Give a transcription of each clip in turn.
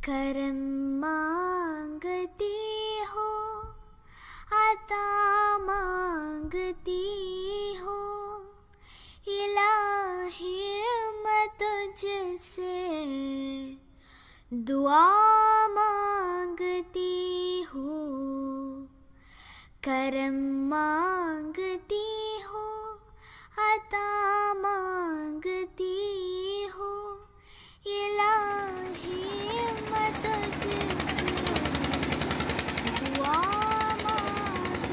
करम मांगती हो, आता मांगती हो, इलाही मैं तुझसे दुआ मांगती हूँ। करम मांगती हो, आता मांगती हो, इलाही मैं तुझसे दुआ मांगती।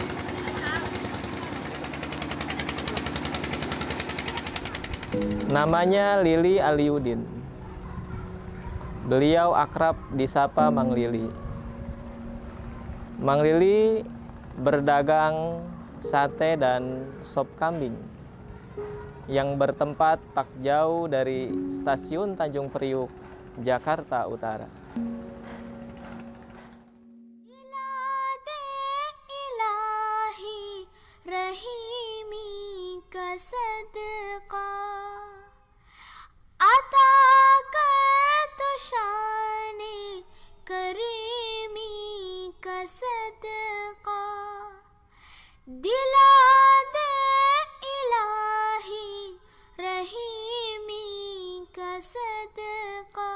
Namanya Lili Aliudin. Beliau akrab disapa Mang Lili. Mang Lili berdagang sate dan sop kambing yang bertempat tak jauh dari stasiun Tanjung Priuk, Jakarta Utara. ilahi rahimi ka sadqa आता कर तो शाने करीमी का सदका दिला दे इलाही रहीमी का सदका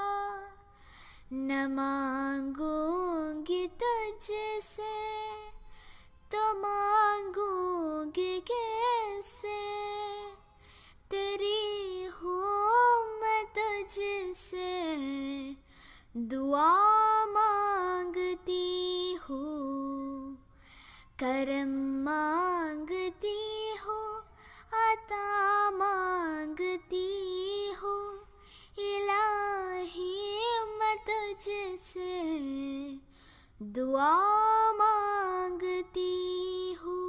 न मांगूंगी तुझसे तो मांगूंगी कैसे तेरी तुझसे दुआ मांगती हूँ। करम मांगती हूँ, आता मांगती हूँ, इलाही मैं तुझसे दुआ मांगती हूँ।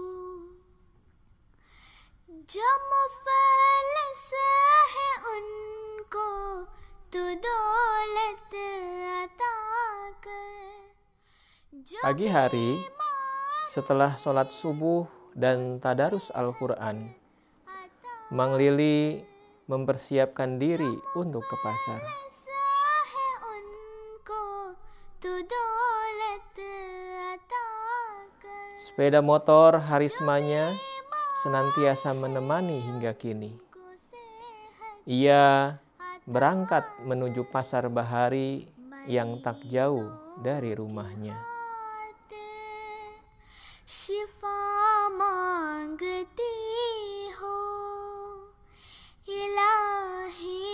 जो मुफलिस है उनको तू दौलत अता कर। Pagi hari, setelah sholat subuh dan tadarus Al-Quran, Mang Lili mempersiapkan diri untuk ke pasar. Sepeda motor Harismanya senantiasa menemani hingga kini. Ia berangkat menuju pasar Bahari yang tak jauh dari rumahnya. Shifa mangti ho, ilahi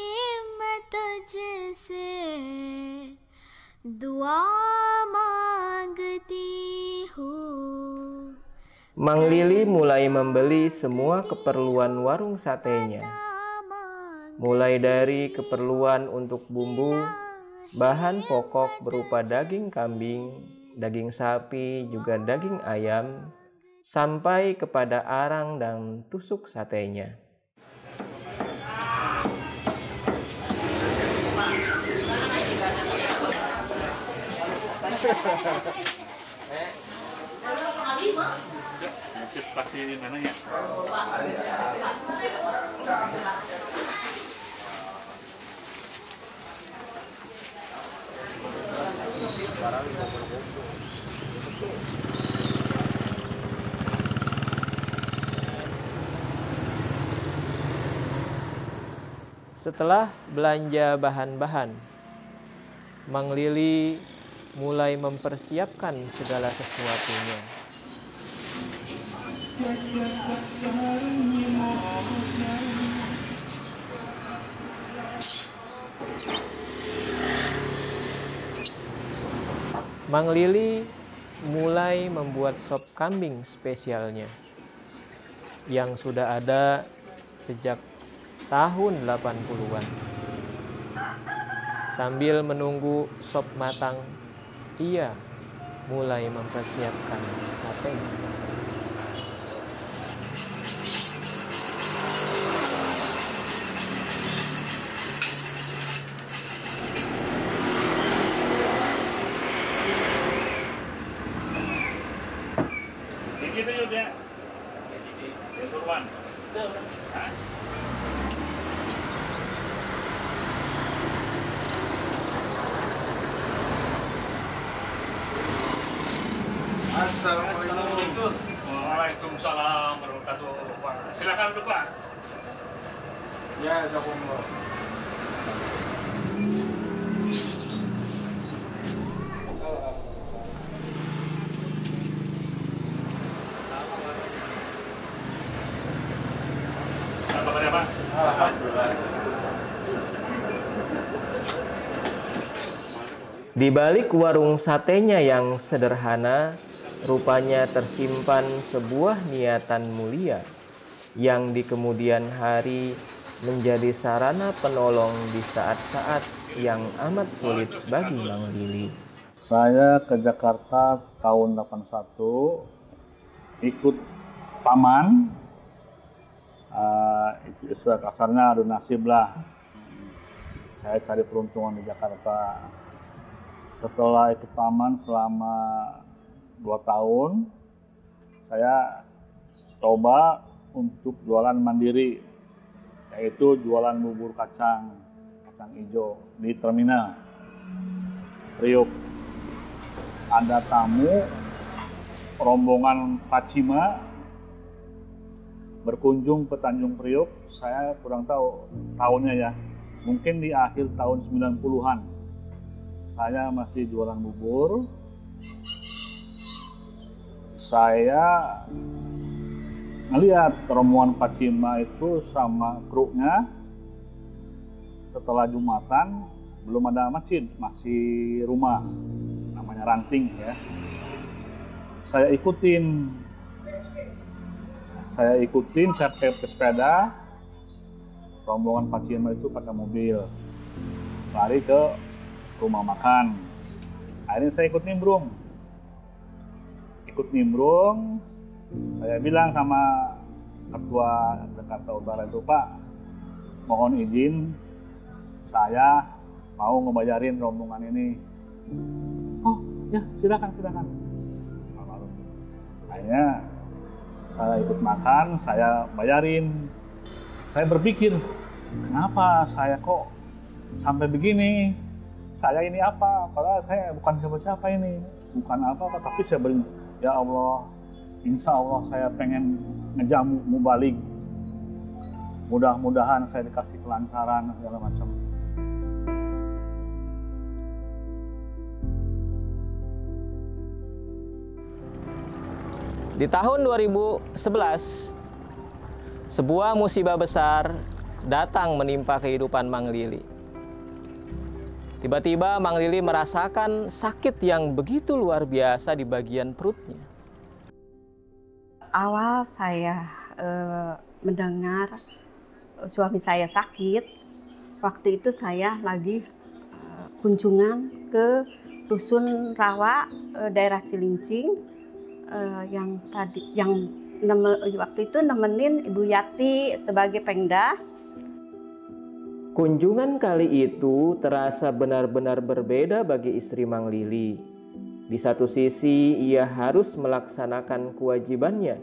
main tujhse dua mangti hu. Mang Lili mulai membeli semua keperluan warung satenya. Mulai dari keperluan untuk bumbu, bahan pokok berupa daging kambing, daging sapi, juga daging ayam, sampai kepada arang dan tusuk satenya. Setelah belanja bahan-bahan, Mang Lili mulai mempersiapkan segala sesuatunya. Mang Lili mulai membuat sop kambing spesialnya yang sudah ada sejak tahun 80-an. Sambil menunggu sop matang, ia mulai mempersiapkan sate. Assalamualaikum. Waalaikumsalam warahmatullahi wabarakatuh. Silakan duduk, Pak. Ya, jazakumullah. Apa kabar, Pak? Alhamdulillah. Di balik warung satenya yang sederhana, rupanya tersimpan sebuah niatan mulia yang di kemudian hari menjadi sarana penolong di saat-saat yang amat sulit bagi Mang Lili. Saya ke Jakarta tahun 81, ikut paman. Itu kasarnya adu nasib lah. Saya cari peruntungan di Jakarta. Setelah ikut paman selama 2 tahun, saya coba untuk jualan mandiri, yaitu jualan bubur kacang hijau di terminal Priok. Ada tamu rombongan Pacima berkunjung ke Tanjung Priok. Saya kurang tahu tahunnya ya, mungkin di akhir tahun 90-an. Saya masih jualan bubur. Saya ngelihat rombongan Pacima itu sama kruknya. Setelah Jumatan belum ada masjid, masih rumah, namanya ranting ya. Saya ikutin, saya pakai sepeda. Rombongan Pacima itu pakai mobil, lari ke rumah makan. Akhirnya saya ikut nimbrung. Saya bilang sama ketua Jakarta Utara itu, Pak, mohon izin, saya mau ngebayarin rombongan ini. Oh ya, silakan. Akhirnya saya ikut makan, saya bayarin. Saya berpikir, kenapa saya kok sampai begini? Saya ini apa? Padahal saya bukan siapa-siapa ini, bukan apa-apa, tapi saya ya Allah, insya Allah saya pengen ngejamu mubalik. Mudah-mudahan saya dikasih kelancaran segala macam. Di tahun 2011, sebuah musibah besar datang menimpa kehidupan Mang Lili. Tiba-tiba Mang Lili merasakan sakit yang begitu luar biasa di bagian perutnya. Awal saya mendengar suami saya sakit, waktu itu saya lagi kunjungan ke Dusun Rawa, daerah Cilincing, waktu itu nemenin Ibu Yati sebagai Pengda. Kunjungan kali itu terasa benar-benar berbeda bagi istri Mang Lili. Di satu sisi ia harus melaksanakan kewajibannya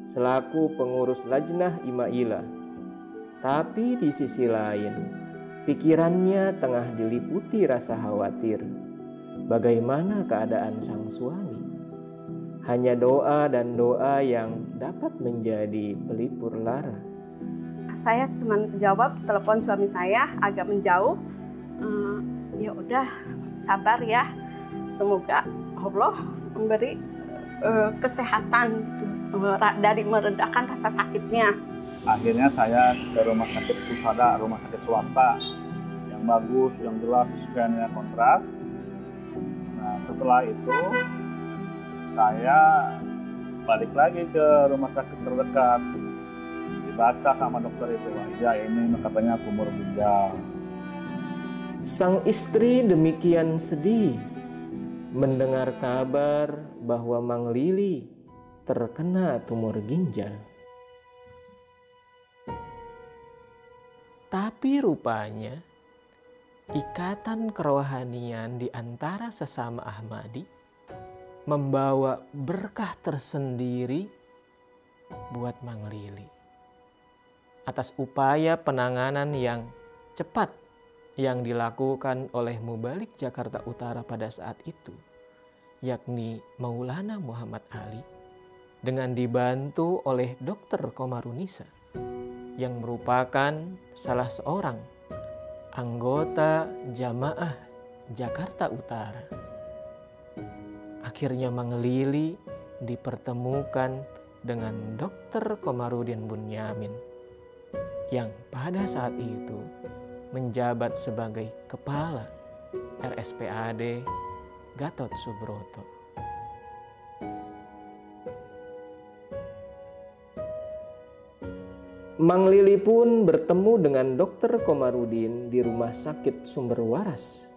selaku pengurus Lajnah Imailah. Tapi di sisi lain, pikirannya tengah diliputi rasa khawatir. Bagaimana keadaan sang suami? Hanya doa dan doa yang dapat menjadi pelipur lara. Saya cuma jawab telepon suami saya agak menjauh, ya udah sabar ya, semoga Allah memberi kesehatan dari meredakan rasa sakitnya. Akhirnya saya ke rumah sakit Pusada, rumah sakit swasta yang bagus, yang jelas, scan-nya kontras. Nah setelah itu saya balik lagi ke rumah sakit terdekat. Baca sama dokter itu, ya ini katanya tumor ginjal. Sang istri demikian sedih mendengar kabar bahwa Mang Lili terkena tumor ginjal. Tapi rupanya ikatan kerohanian di antara sesama Ahmadi membawa berkah tersendiri buat Mang Lili. Atas upaya penanganan yang cepat yang dilakukan oleh Mubalik Jakarta Utara pada saat itu, yakni Maulana Muhammad Ali, dengan dibantu oleh Dr. Komarunisa yang merupakan salah seorang anggota Jamaah Jakarta Utara. Akhirnya Mang Lili dipertemukan dengan Dr. Komarudin Bunyamin yang pada saat itu menjabat sebagai kepala RSPAD Gatot Subroto. Mang Lili pun bertemu dengan Dr. Komarudin di Rumah Sakit Sumber Waras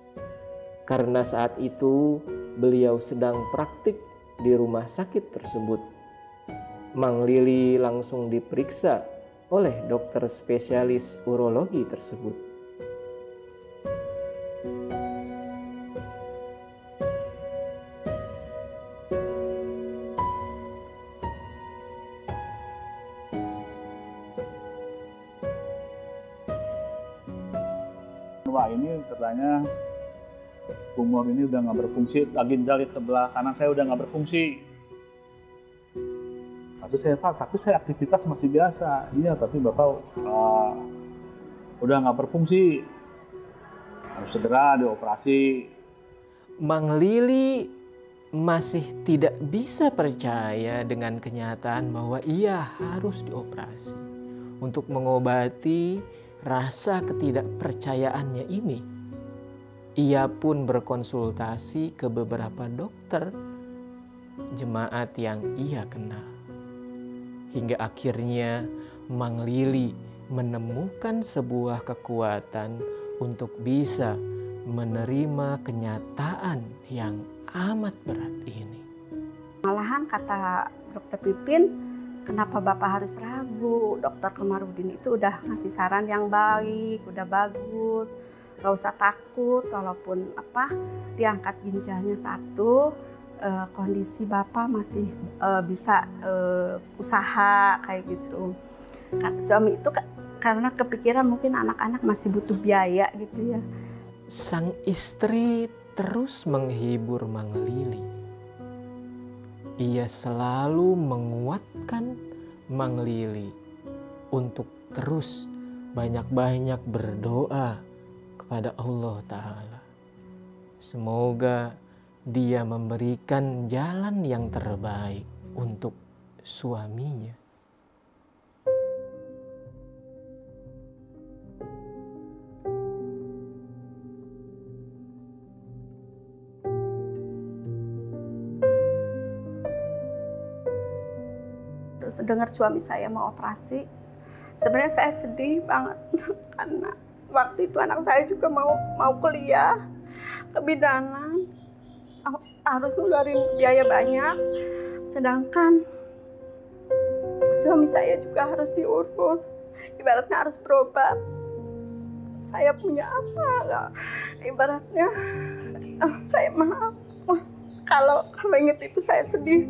karena saat itu beliau sedang praktik di rumah sakit tersebut. Mang Lili langsung diperiksa oleh dokter spesialis urologi tersebut. Wah, ini katanya tumor ini udah nggak berfungsi, lagi di sebelah kanan saya udah nggak berfungsi. Tapi saya aktivitas masih biasa. Iya, tapi Bapak udah nggak berfungsi, harus segera dioperasi. Mang Lili masih tidak bisa percaya dengan kenyataan bahwa ia harus dioperasi untuk mengobati rasa ketidakpercayaannya ini. Ia pun berkonsultasi ke beberapa dokter jemaat yang ia kenal. Hingga akhirnya Mang Lili menemukan sebuah kekuatan untuk bisa menerima kenyataan yang amat berat ini. Malahan kata dokter Pipin, kenapa Bapak harus ragu? Dokter Komarudin itu udah ngasih saran yang baik, udah bagus. Gak usah takut, walaupun diangkat ginjalnya satu, kondisi Bapak masih bisa usaha kayak gitu. Suami itu karena kepikiran mungkin anak-anak masih butuh biaya gitu ya. Sang istri terus menghibur Mang Lili. Ia selalu menguatkan Mang Lili untuk terus banyak-banyak berdoa kepada Allah Ta'ala. Semoga dia memberikan jalan yang terbaik untuk suaminya. Terus dengar suami saya mau operasi, sebenarnya saya sedih banget karena waktu itu anak saya juga mau kuliah kebidanan, harus ngeluarin biaya banyak, sedangkan suami saya juga harus diurus, ibaratnya harus berobat. Saya punya apa nggak? Ibaratnya saya maaf kalau inget itu saya sedih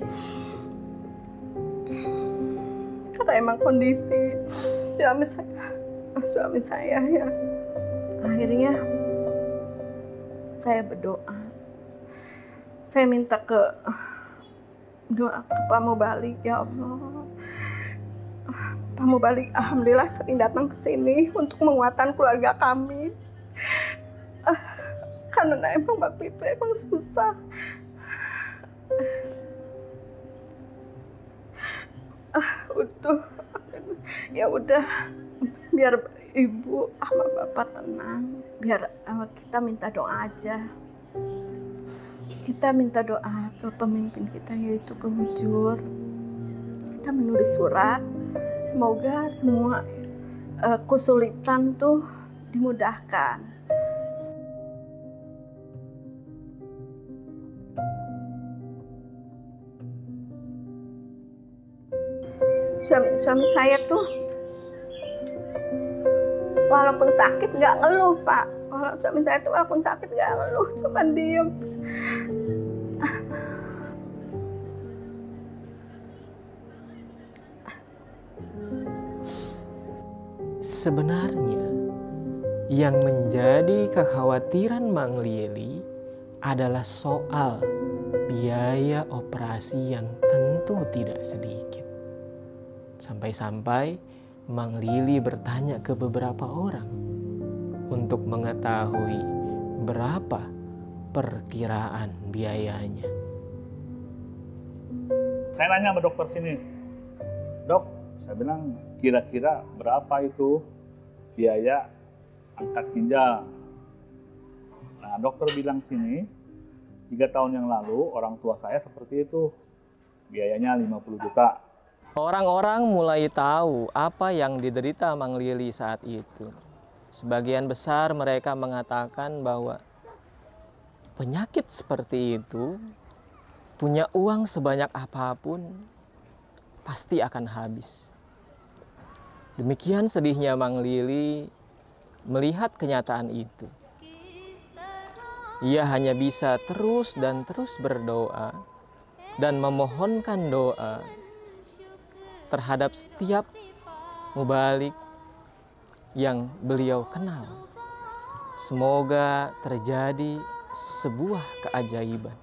karena emang kondisi suami saya ya. Akhirnya saya berdoa, saya minta doa ke Pak Mubalik, ya Allah, Pak Mubalik alhamdulillah sering datang ke sini untuk menguatkan keluarga kami. Karena emang waktu itu emang susah. Ya udah, biar ibu sama bapak tenang, biar kita minta doa aja. Kita minta doa ke pemimpin kita yaitu ke Hujur. Kita menulis surat, semoga semua kesulitan tuh dimudahkan. Suami saya tuh walaupun sakit nggak ngeluh, Pak. Suami saya tuh walaupun sakit nggak ngeluh, cuma diem. Sebenarnya yang menjadi kekhawatiran Mang Lili adalah soal biaya operasi yang tentu tidak sedikit. Sampai-sampai Mang Lili bertanya ke beberapa orang untuk mengetahui berapa perkiraan biayanya. Saya nanya sama dokter sini, dok, saya bilang kira-kira berapa itu biaya angkat ginjal. Nah, dokter bilang sini, 3 tahun yang lalu orang tua saya seperti itu, biayanya 50 juta. Orang-orang mulai tahu apa yang diderita Mang Lili saat itu. Sebagian besar mereka mengatakan bahwa penyakit seperti itu, punya uang sebanyak apapun, pasti akan habis. Demikian sedihnya Mang Lili melihat kenyataan itu. Ia hanya bisa terus dan terus berdoa dan memohonkan doa terhadap setiap mubalik yang beliau kenal. Semoga terjadi sebuah keajaiban.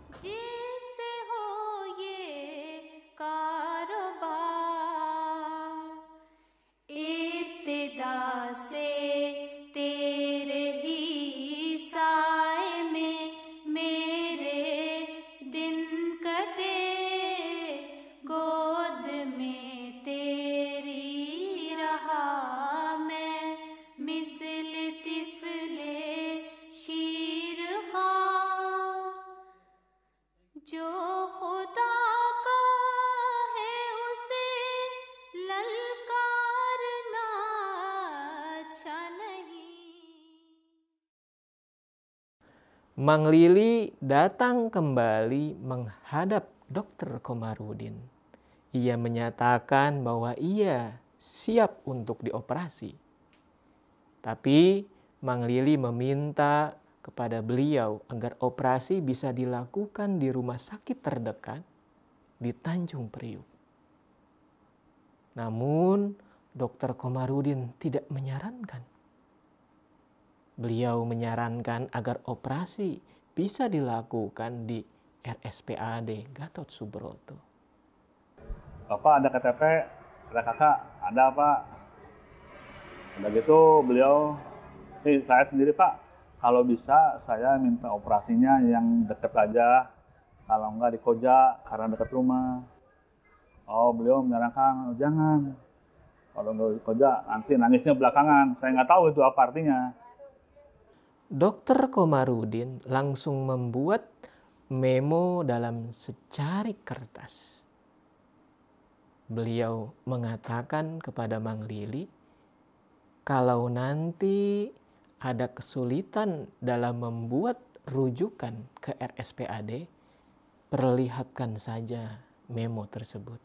जो खुदा का है उसे ललकारना अच्छा नहीं. Mang Lili datang kembali menghadap Dr. Komarudin. Ia menyatakan bahwa ia siap untuk dioperasi. Tapi Mang Lili meminta kepada beliau agar operasi bisa dilakukan di rumah sakit terdekat di Tanjung Priuk. Namun Dr. Komarudin tidak menyarankan. Beliau menyarankan agar operasi bisa dilakukan di RSPAD Gatot Subroto. Bapak ada KTP, ada kakak, ada Pak. Udah gitu beliau, saya sendiri Pak, kalau bisa saya minta operasinya yang deket aja, kalau enggak di Koja karena dekat rumah. Oh beliau menyarankan, oh, jangan. Kalau enggak di Koja nanti nangisnya belakangan, saya nggak tahu itu apa artinya. Dr. Komarudin langsung membuat memo dalam secari kertas. Beliau mengatakan kepada Mang Lili, kalau nanti ada kesulitan dalam membuat rujukan ke RSPAD, perlihatkan saja memo tersebut.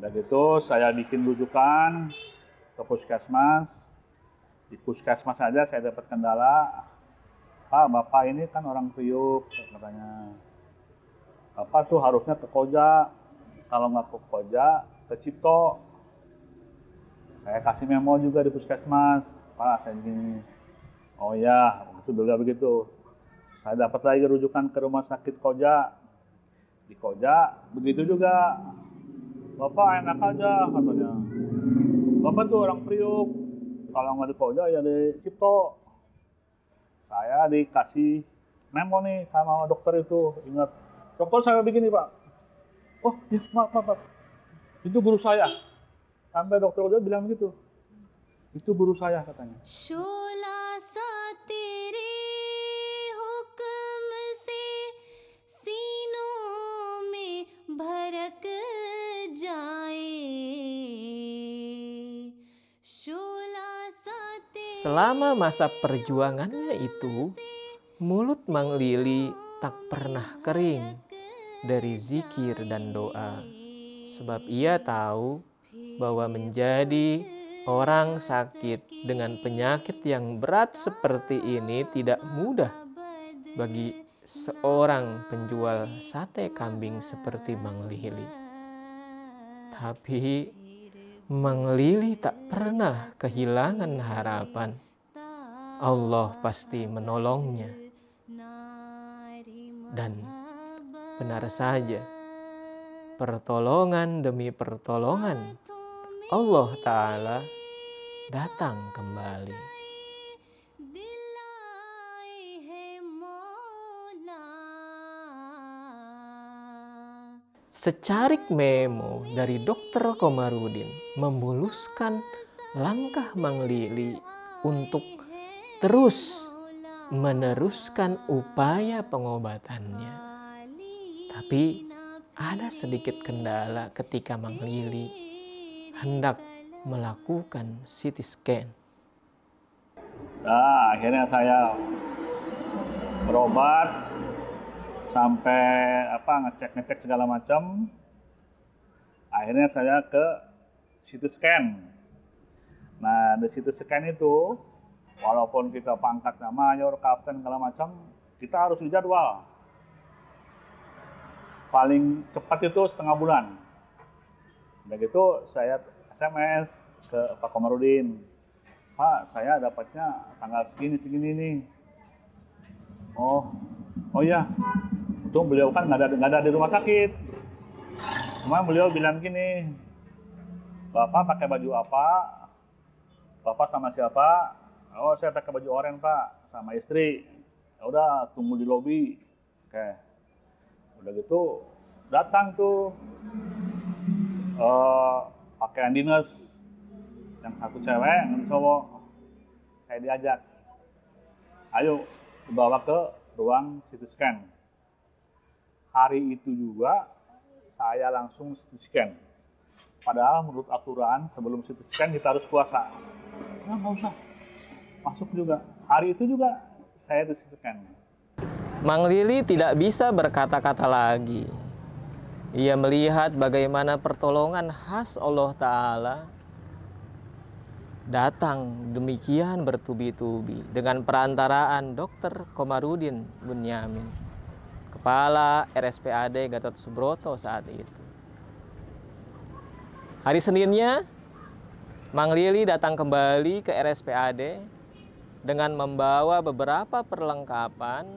Udah gitu saya bikin rujukan ke puskesmas. Di puskesmas saja saya dapat kendala. Pak, Bapak ini kan orang Priuk, katanya. Bapak tuh harusnya ke Koja. Kalau nggak ke Koja, ke Cipto. Saya kasih memo juga di puskesmas. Pak, saya gini. Oh ya, itu dulu begitu. Saya dapat lagi rujukan ke rumah sakit Koja. Di Koja, begitu juga. Bapak enak aja, katanya. Bapak tuh orang Priuk. Kalau nggak di Koja, ya di Cipto. Saya dikasih memo nih sama dokter itu. Ingat, dokter saya begini Pak. Oh, ya, maaf. Itu guru saya. Sampai dokter udah bilang gitu. Itu guru saya katanya. शोला सा तेरे हुक्म से सीनों में भड़क जाए. शोला सा तेरे. Selama masa perjuangannya itu, mulut Mang Lili tak pernah kering dari zikir dan doa. Sebab ia tahu bahwa menjadi orang sakit dengan penyakit yang berat seperti ini tidak mudah bagi seorang penjual sate kambing seperti Mang Lili. Tapi Mang Lili tak pernah kehilangan harapan. Allah pasti menolongnya. Dan benar saja, pertolongan demi pertolongan Allah Ta'ala datang kembali. Secarik memo dari Dr. Komarudin memuluskan langkah Mang Lili untuk terus meneruskan upaya pengobatannya. Tapi ada sedikit kendala ketika Mang Lili hendak melakukan CT scan. Nah, akhirnya saya berobat sampai ngecek segala macam. Akhirnya saya ke CT scan. Nah, di CT scan itu walaupun kita pangkatnya mayor, kapten segala macam, kita harus dijadwal. Paling cepat itu setengah bulan. Udah gitu saya SMS ke Pak Komarudin. Pak, saya dapatnya tanggal segini nih. Oh iya. Untung beliau kan nggak ada di rumah sakit. Cuma beliau bilang gini, Bapak pakai baju apa? Bapak sama siapa? Oh, saya pakai baju oranye Pak, sama istri. Ya udah, tunggu di lobi. Oke. Udah gitu datang tuh pakaian dinas, yang satu cewek, yang cowok. Saya diajak, ayo dibawa ke ruang CT scan. Hari itu juga saya langsung CT scan. Padahal menurut aturan sebelum CT scan kita harus puasa. Nah, nggak usah, masuk juga. Hari itu juga saya CT scan. Mang Lili tidak bisa berkata-kata lagi. Ia melihat bagaimana pertolongan khas Allah Ta'ala datang demikian bertubi-tubi dengan perantaraan Dr. Komarudin Bunyamin, Kepala RSPAD Gatot Subroto saat itu. Hari Seninnya, Mang Lili datang kembali ke RSPAD dengan membawa beberapa perlengkapan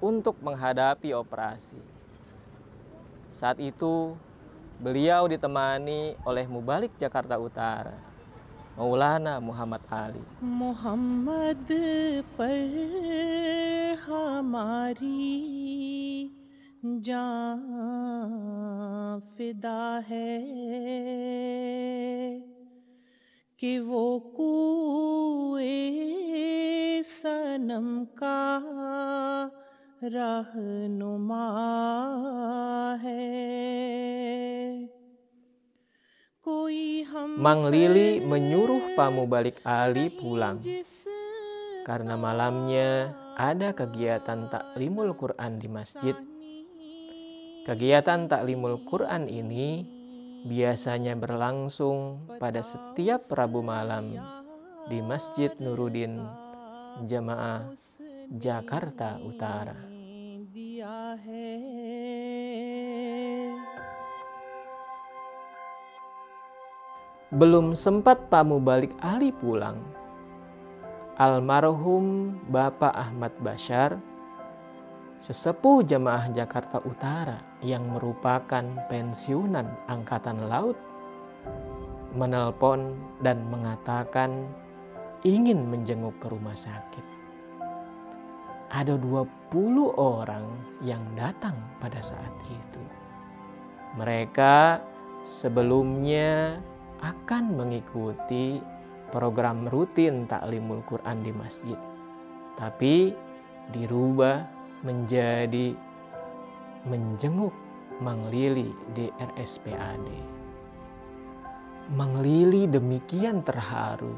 untuk menghadapi operasi. Saat itu, beliau ditemani oleh Mubalik Jakarta Utara, Maulana Muhammad Ali. Muhammad par hamari jaan fida hai कि वो कुए सनम का रहनुमा है. Mang Lili menyuruh Pak Mubalik Ali pulang karena malamnya ada kegiatan taklimul Quran di masjid. Kegiatan taklimul Quran ini biasanya berlangsung pada setiap Rabu malam di Masjid Nuruddin Jamaah Jakarta Utara. Belum sempat Pak Mubalik Ali pulang, almarhum Bapak Ahmad Bashar, sesepuh Jamaah Jakarta Utara yang merupakan pensiunan Angkatan Laut, menelpon dan mengatakan ingin menjenguk ke rumah sakit. Ada 20 orang yang datang pada saat itu. Mereka sebelumnya akan mengikuti program rutin taklimul Quran di masjid, tapi dirubah menjadi menjenguk Mang Lili di RSPAD. Mang Lili demikian terharu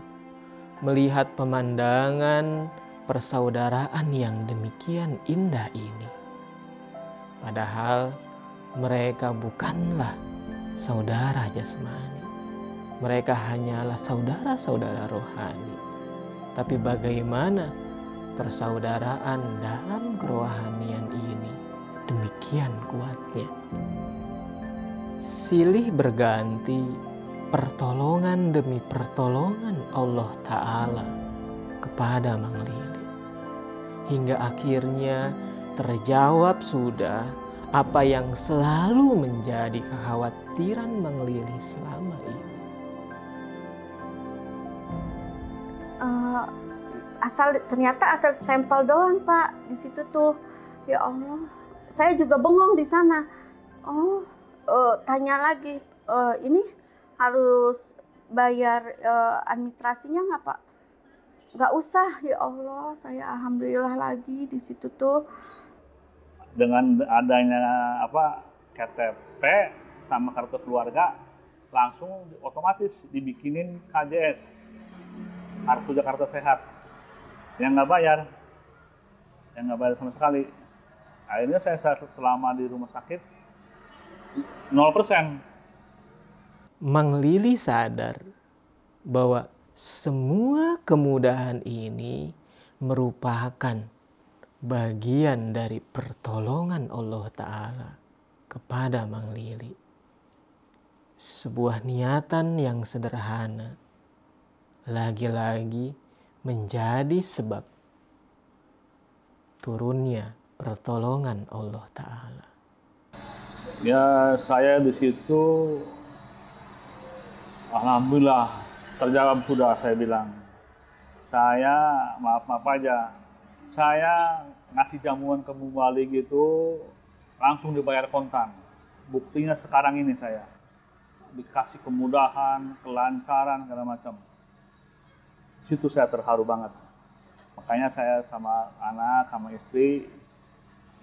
melihat pemandangan persaudaraan yang demikian indah ini. Padahal mereka bukanlah saudara jasmani. Mereka hanyalah saudara-saudara rohani. Tapi bagaimana persaudaraan dalam kerohanian ini demikian kuatnya. Silih berganti pertolongan demi pertolongan Allah Ta'ala kepada Mang Lili. Hingga akhirnya terjawab sudah apa yang selalu menjadi kekhawatiran Mang Lili selama ini. Ternyata asal stempel doang Pak di situ tuh. Ya Allah, saya juga bengong di sana. Tanya lagi, ini harus bayar administrasinya nggak Pak? Nggak usah, ya Allah, saya alhamdulillah lagi di situ tuh. Dengan adanya KTP sama kartu keluarga, langsung otomatis dibikinin KJS, Kartu Jakarta Sehat, yang nggak bayar sama sekali. Akhirnya saya selama di rumah sakit 0%. Mang Lili sadar bahwa semua kemudahan ini merupakan bagian dari pertolongan Allah Ta'ala kepada Mang Lili. Sebuah niatan yang sederhana lagi-lagi menjadi sebab turunnya pertolongan Allah Ta'ala. Ya, saya di situ alhamdulillah terjawab sudah, saya bilang. Saya maaf aja, saya ngasih jamuan ke Mubalik itu langsung dibayar kontan. Buktinya sekarang ini saya dikasih kemudahan, kelancaran, segala macam. Situ saya terharu banget. Makanya saya sama anak, sama istri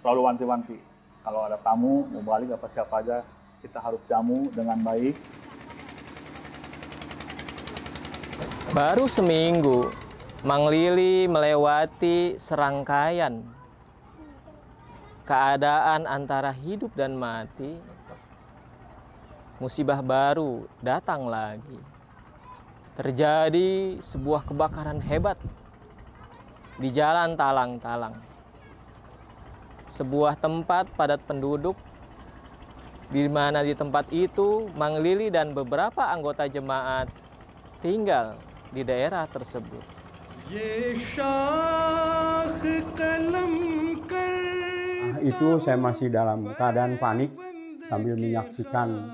selalu wanti-wanti. Kalau ada tamu, Mubalik apa siapa aja, kita harus jamu dengan baik. Baru seminggu, Mang Lili melewati serangkaian keadaan antara hidup dan mati. Musibah baru datang lagi. Terjadi sebuah kebakaran hebat di Jalan Talang-Talang. Sebuah tempat padat penduduk, di mana di tempat itu Mang Lili dan beberapa anggota jemaat tinggal di daerah tersebut. Itu saya masih dalam keadaan panik sambil menyaksikan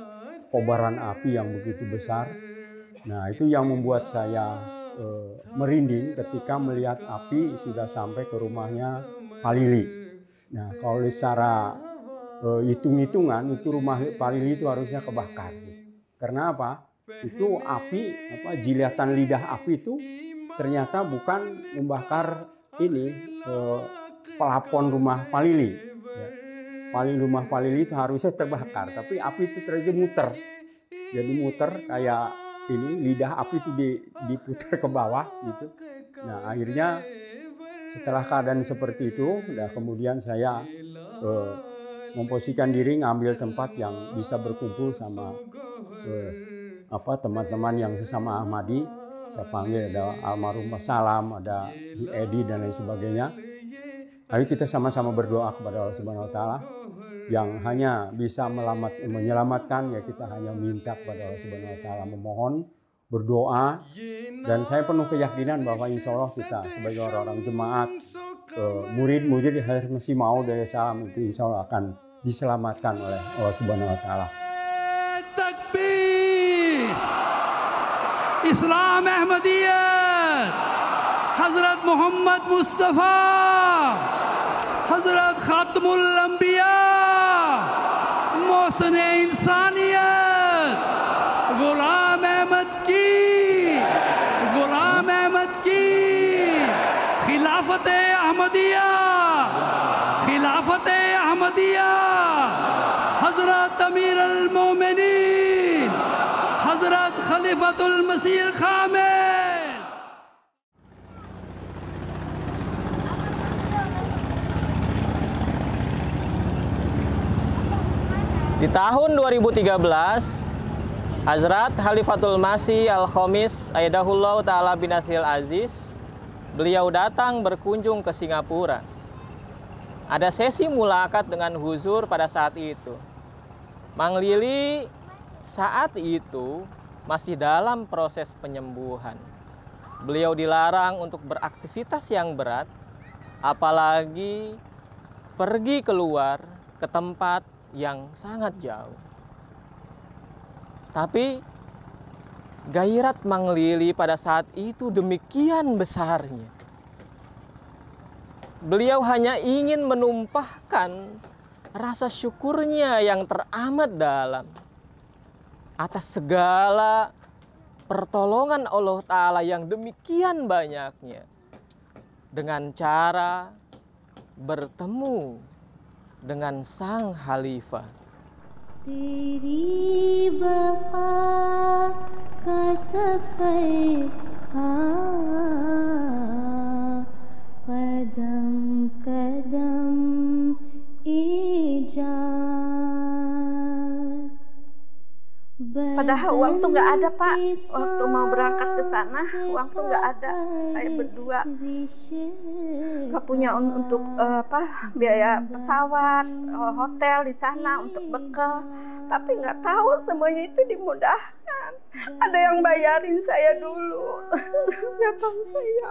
kobaran api yang begitu besar. Nah, itu yang membuat saya merinding ketika melihat api sudah sampai ke rumahnya Pak Lili. Nah, kalau secara hitung-hitungan itu rumah Pak Lili itu harusnya kebakar. Karena apa? Itu api, jilatan lidah api itu ternyata bukan membakar ini pelapon rumah Pak Lili. Ya. Rumah Pak Lili itu harusnya terbakar, tapi api itu terjadi muter. Jadi muter kayak ini, lidah api itu diputar ke bawah gitu. Nah, akhirnya setelah keadaan seperti itu, kemudian saya memposisikan diri ngambil tempat yang bisa berkumpul sama teman-teman yang sesama Ahmadi. Saya panggil ada almarhum Pak Salam, ada Edi dan lain sebagainya. Ayo kita sama-sama berdoa kepada Allah Subhanahu wa taala yang hanya bisa menyelamatkan, ya kita hanya minta kepada Allah Subhanahu wa taala, memohon, berdoa, dan saya penuh keyakinan bahwa insya Allah kita sebagai orang-orang jemaat, murid-murid Hadrat Masih Maud alaihi salam itu insya Allah akan diselamatkan oleh Allah Subhanahu wa taala. इस्लाम अहमदियत, हजरत मोहम्मद मुस्तफ़ा, हजरत खातमुल अंबिया, मोहसिन इंसानियत, गुलाम अहमद की खिलाफत अहमदिया, हजरत अमीर अल मोमिनीन, Hazrat Khalifatul Masih Khamil. Di tahun 2013, Hazrat Khalifatul Masih Al-Khamis Ayyadahullah Ta'ala Binasil Aziz, beliau datang berkunjung ke Singapura. Ada sesi mulakat dengan huzur pada saat itu. Mang Lili saat itu masih dalam proses penyembuhan. Beliau dilarang untuk beraktivitas yang berat, apalagi pergi keluar ke tempat yang sangat jauh. Tapi gairat Mang Lili pada saat itu demikian besarnya. Beliau hanya ingin menumpahkan rasa syukurnya yang teramat dalam atas segala pertolongan Allah Ta'ala yang demikian banyaknya, dengan cara bertemu dengan sang khalifah. तेरी बका का सफर कदम कदम ijaz. Padahal uang tuh nggak ada, Pak. Waktu mau berangkat ke sana, uang tuh nggak ada. Saya berdua nggak punya untuk biaya pesawat, hotel di sana untuk bekal. Tapi nggak tahu semuanya itu dimudahkan. Ada yang bayarin saya dulu. Nggak tahu saya.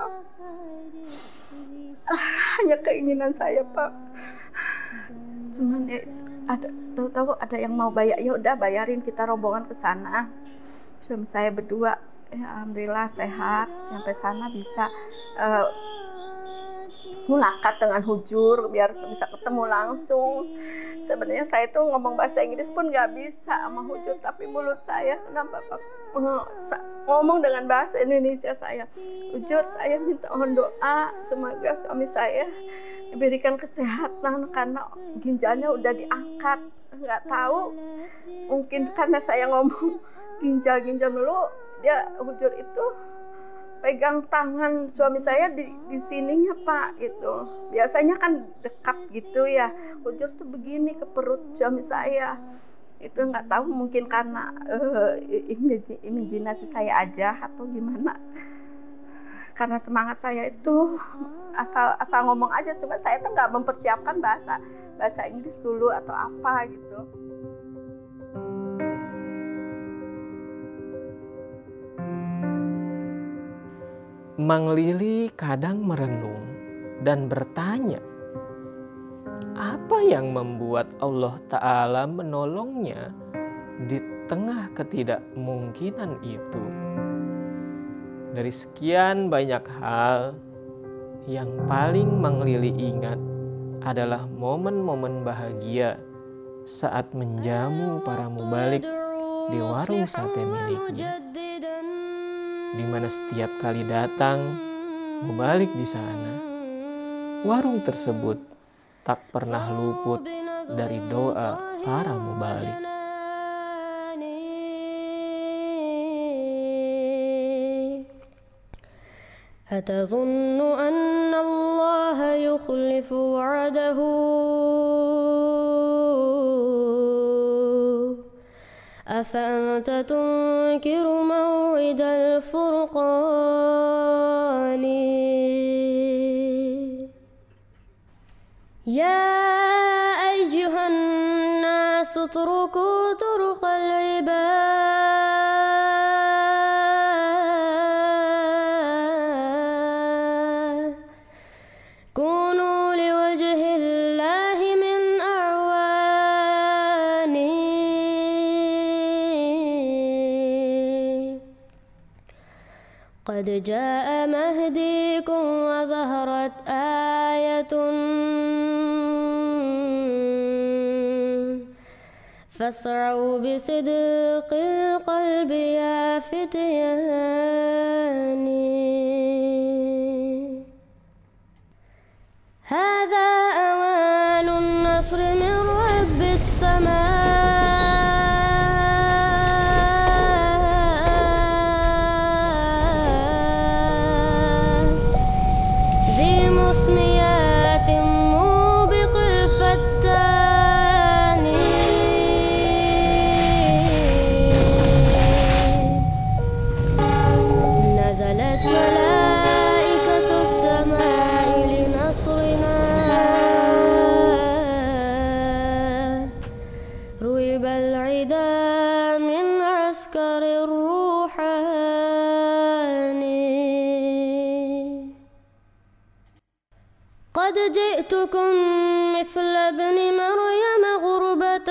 Hanya keinginan saya, Pak. Cuman ya ada, tahu-tahu ada yang mau bayar, ya udah bayarin, kita rombongan ke sana. Suami saya berdua, ya alhamdulillah sehat, sampai sana bisa mulakat dengan hujur biar bisa ketemu langsung. Sebenarnya saya tuh ngomong bahasa Inggris pun nggak bisa sama hujur, tapi mulut saya kenapa Pak ngomong dengan bahasa Indonesia saya. Hujur, saya minta mohon doa semoga suami saya diberikan kesehatan karena ginjalnya udah diangkat. Nggak tahu, mungkin karena saya ngomong ginjal dulu, dia hujur itu pegang tangan suami saya di sininya, Pak, gitu. Biasanya kan dekat gitu ya, hujur tuh begini ke perut suami saya. Itu nggak tahu, mungkin karena imajinasi saya aja atau gimana. Karena semangat saya itu asal ngomong aja, cuma saya tuh nggak mempersiapkan bahasa Inggris dulu atau apa gitu. Mang Lili kadang merenung dan bertanya, apa yang membuat Allah Ta'ala menolongnya di tengah ketidakmungkinan itu? Dari sekian banyak hal, yang paling Mang Lili ingat adalah momen-momen bahagia saat menjamu para mubalik di warung sate miliknya, di mana setiap kali datang mubalik di sana, warung tersebut tak pernah luput dari doa para mubalik. أتظن أن الله يخلف وعده أفأنت تنكر موعد الفرقان يا أيها الناس اتركوا طرق العباد كونوا لوجه الله من أعوان قد جاء مهديكم وظهرت آية فاسعوا بصدق القلب يا فتياني هذا أوان النصر من رب السماء ذي مسميات موبق الفتان نزلت ملائكة السماء لنصرنا جئتكم مثل ابن مريم غربة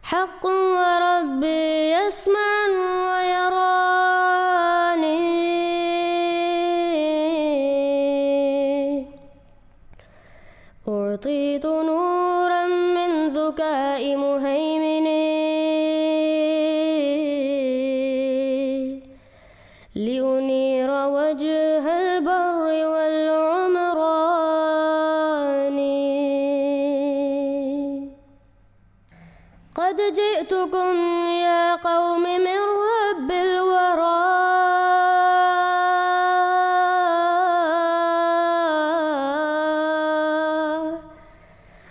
حق وربي يسمع ويراني أعطيت نورا من ذكاء مهيمن لأنير وجه البر والعمران قد جئتكم يا قوم من رب الورى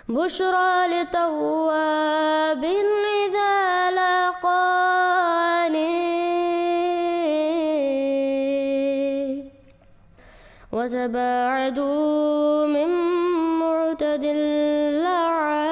بشرى لتواب إذا لاقاني وتباعدوا من معتد اللعان